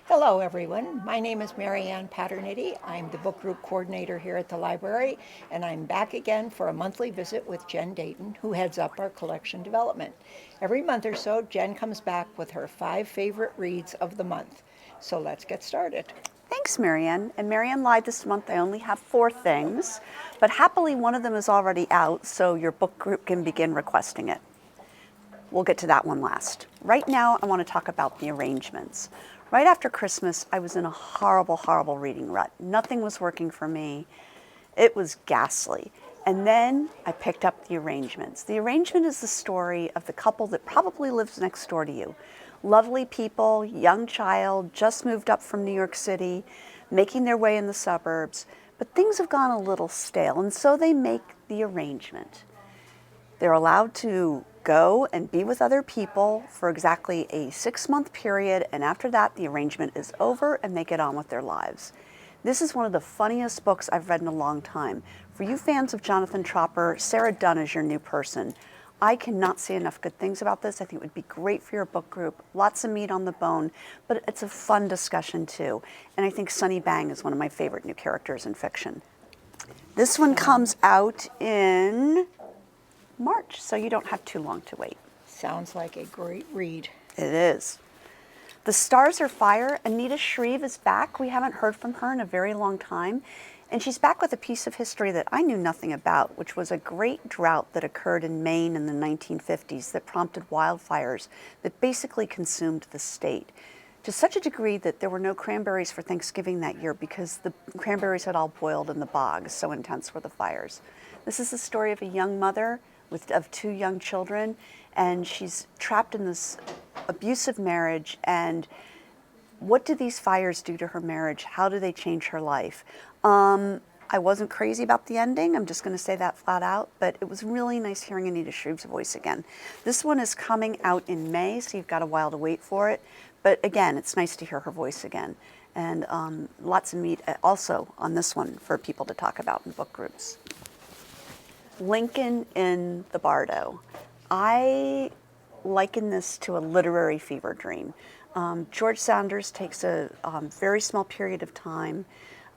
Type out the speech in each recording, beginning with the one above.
Hello, everyone. My name is Marianne Paternity. I'm the book group coordinator here at the library, and I'm back again for a monthly visit with Jen Dayton, who heads up our collection development. Every month or so, Jen comes back with her 5 favorite reads of the month. So let's get started. Thanks, Marianne. And Marianne lied this month. I only have 4 things, but happily one of them is already out, so your book group can begin requesting it. We'll get to that one last. Right now, I want to talk about the arrangements. Right after Christmas, I was in a horrible, horrible reading rut. Nothing was working for me. It was ghastly. And then I picked up the arrangements. The arrangement is the story of the couple that probably lives next door to you. Lovely people, young child, just moved up from New York City, making their way in the suburbs, but things have gone a little stale, and so they make the arrangement. They're allowed to go and be with other people for exactly a 6-month period, and after that, the arrangement is over and they get on with their lives. This is one of the funniest books I've read in a long time. For you fans of Jonathan Tropper, Sarah Dunn is your new person. I cannot say enough good things about this. I think it would be great for your book group. Lots of meat on the bone, but it's a fun discussion too. And I think Sunny Bang is one of my favorite new characters in fiction. This one comes out in March, so you don't have too long to wait. Sounds like a great read. It is. The Stars Are Fire. Anita Shreve is back. We haven't heard from her in a very long time. And she's back with a piece of history that I knew nothing about, which was a great drought that occurred in Maine in the 1950s that prompted wildfires that basically consumed the state to such a degree that there were no cranberries for Thanksgiving that year because the cranberries had all boiled in the bog, so intense were the fires. This is the story of a young mother of 2 young children, and she's trapped in this abusive marriage, and what do these fires do to her marriage? How do they change her life? I wasn't crazy about the ending. I'm just going to say that flat out, but it was really nice hearing Anita Shreve's voice again. This one is coming out in May, so you've got a while to wait for it. But again, it's nice to hear her voice again. And lots of meat also on this one for people to talk about in book groups. Lincoln in the Bardo. I liken this to a literary fever dream. George Saunders takes a very small period of time,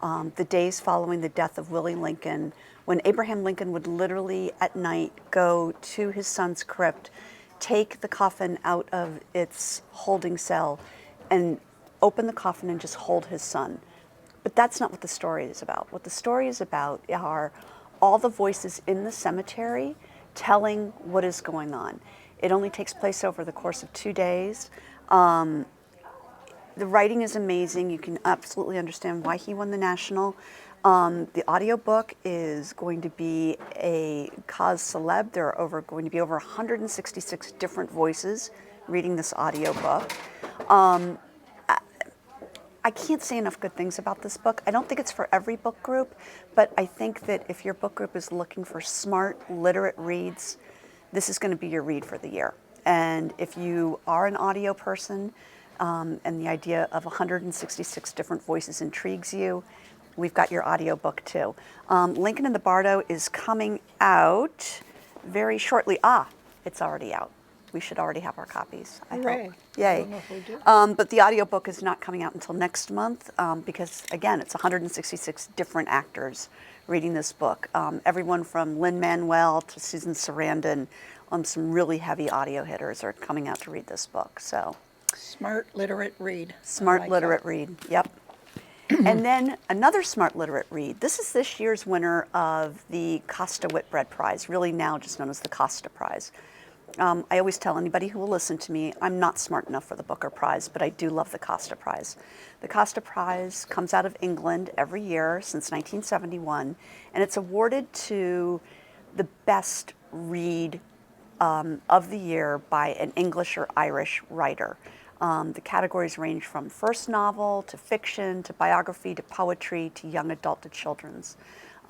the days following the death of Willie Lincoln, when Abraham Lincoln would literally at night go to his son's crypt, take the coffin out of its holding cell, and open the coffin and just hold his son. But that's not what the story is about. What the story is about are all the voices in the cemetery telling what is going on. It only takes place over the course of 2 days. The writing is amazing. You can absolutely understand why he won the National. The audiobook is going to be a cause celeb. There are going to be over 166 different voices reading this audiobook. I can't say enough good things about this book. I don't think it's for every book group, but I think that if your book group is looking for smart, literate reads, this is going to be your read for the year. And if you are an audio person, and the idea of 166 different voices intrigues you, we've got your audiobook too. Lincoln in the Bardo is coming out very shortly. It's already out. We should already have our copies, I hope. Yay. I don't know if we do. But the audiobook is not coming out until next month because, again, it's 166 different actors reading this book. Everyone from Lin-Manuel to Susan Sarandon, some really heavy audio hitters are coming out to read this book. So. Smart, literate read. Smart, literate read, yep. And then another smart, literate read. This is this year's winner of the Costa Whitbread Prize, really now just known as the Costa Prize. I always tell anybody who will listen to me, I'm not smart enough for the Booker Prize, but I do love the Costa Prize. The Costa Prize comes out of England every year since 1971, and it's awarded to the best read of the year by an English or Irish writer. The categories range from first novel to fiction to biography to poetry to young adult to children's.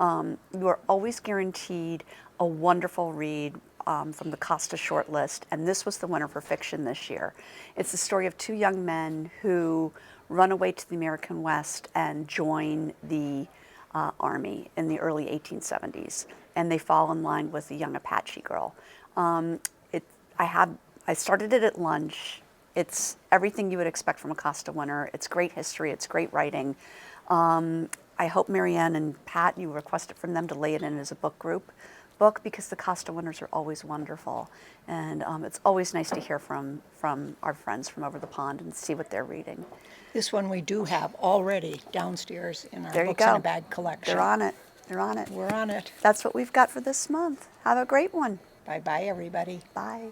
You are always guaranteed a wonderful read from the Costa shortlist, and this was the winner for fiction this year. It's the story of 2 young men who run away to the American West and join the Army in the early 1870s, and they fall in line with a young Apache girl. I started it at lunch. It's everything you would expect from a Costa winner. It's great history. It's great writing. I hope Marianne and Pat, you requested from them to lay it in as a book because the Costa winners are always wonderful. And it's always nice to hear from our friends from over the pond and see what they're reading. This one we do have already downstairs in our There you Books in go. a Bag collection. They're on it. They're on it. We're on it. That's what we've got for this month. Have a great one. Bye-bye, everybody. Bye.